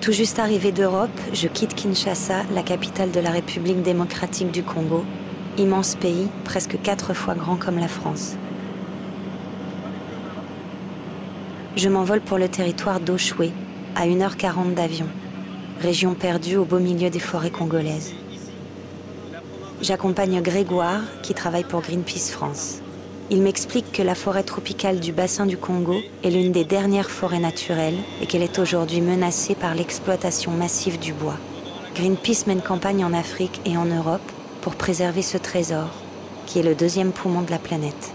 Tout juste arrivé d'Europe, je quitte Kinshasa, la capitale de la République démocratique du Congo, immense pays, presque 4 fois grand comme la France. Je m'envole pour le territoire d'Oshwe, à 1h40 d'avion, région perdue au beau milieu des forêts congolaises. J'accompagne Grégoire, qui travaille pour Greenpeace France. Il m'explique que la forêt tropicale du bassin du Congo est l'une des dernières forêts naturelles et qu'elle est aujourd'hui menacée par l'exploitation massive du bois. Greenpeace mène campagne en Afrique et en Europe pour préserver ce trésor, qui est le 2e poumon de la planète.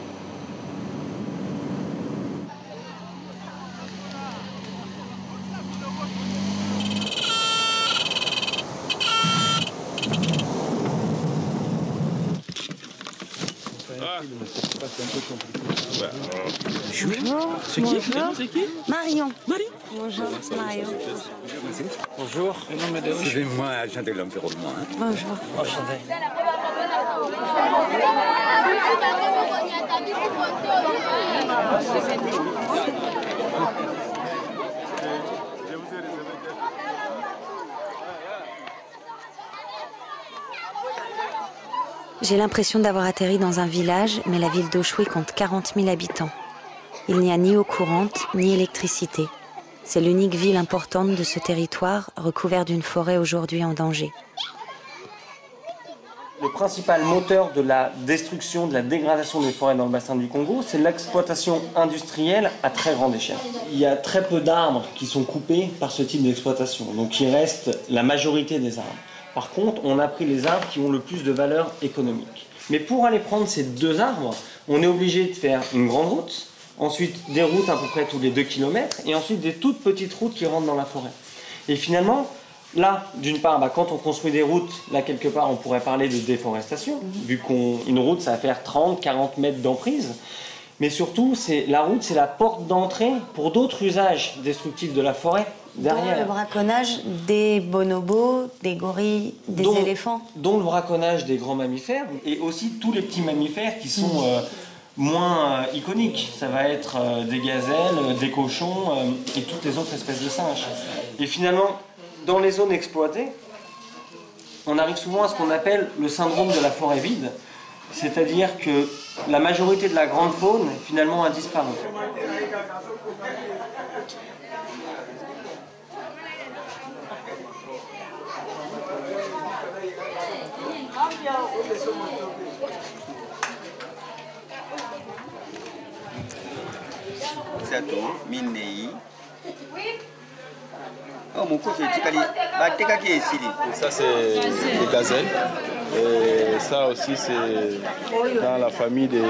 Bonjour. C'est qui? C'est qui? Marion. Marie. Bonjour, Marion. Bonjour. C'est moi, agent de l'environnement. Bonjour. Enchanté. J'ai l'impression d'avoir atterri dans un village, mais la ville d'Oshwe compte 40 000 habitants. Il n'y a ni eau courante, ni électricité. C'est l'unique ville importante de ce territoire, recouvert d'une forêt aujourd'hui en danger. Le principal moteur de la destruction, de la dégradation des forêts dans le bassin du Congo, c'est l'exploitation industrielle à très grande échelle. Il y a très peu d'arbres qui sont coupés par ce type d'exploitation, donc il reste la majorité des arbres. Par contre, on a pris les arbres qui ont le plus de valeur économique. Mais pour aller prendre ces 2 arbres, on est obligé de faire une grande route, ensuite des routes à peu près tous les 2 km, et ensuite des toutes petites routes qui rentrent dans la forêt. Et finalement, là, d'une part, quand on construit des routes, là quelque part on pourrait parler de déforestation, vu qu'une route ça va faire 30-40 mètres d'emprise. Mais surtout, la route c'est la porte d'entrée pour d'autres usages destructifs de la forêt. Derrière. Dont le braconnage des bonobos, des gorilles, des éléphants. Dont le braconnage des grands mammifères et aussi tous les petits mammifères qui sont moins iconiques. Ça va être des gazelles, des cochons et toutes les autres espèces de singes. Et finalement, dans les zones exploitées, on arrive souvent à ce qu'on appelle le syndrome de la forêt vide. C'est-à-dire que la majorité de la grande faune finalement a disparu. Ça c'est des gazelles. Et ça aussi c'est dans la famille des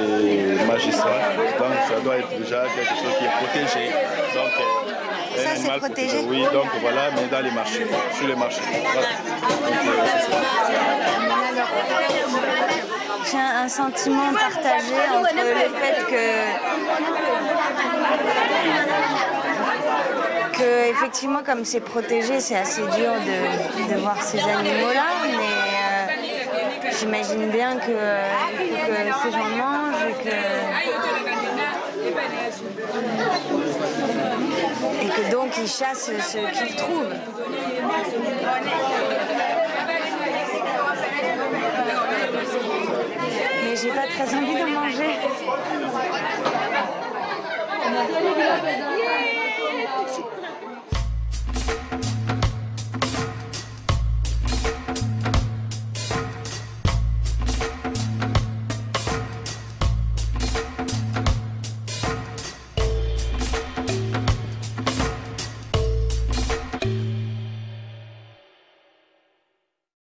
magistrats. Donc ça doit être déjà quelque chose qui est protégé. Donc, ça c'est protégé? Oui, donc voilà, mais dans les marchés, sur les marchés. Voilà. J'ai un sentiment partagé entre le fait que effectivement, comme c'est protégé, c'est assez dur de voir ces animaux-là, mais j'imagine bien qu'il faut que ces gens mangent et que donc ils chassent ce qu'ils trouvent. Mais j'ai pas très envie de manger.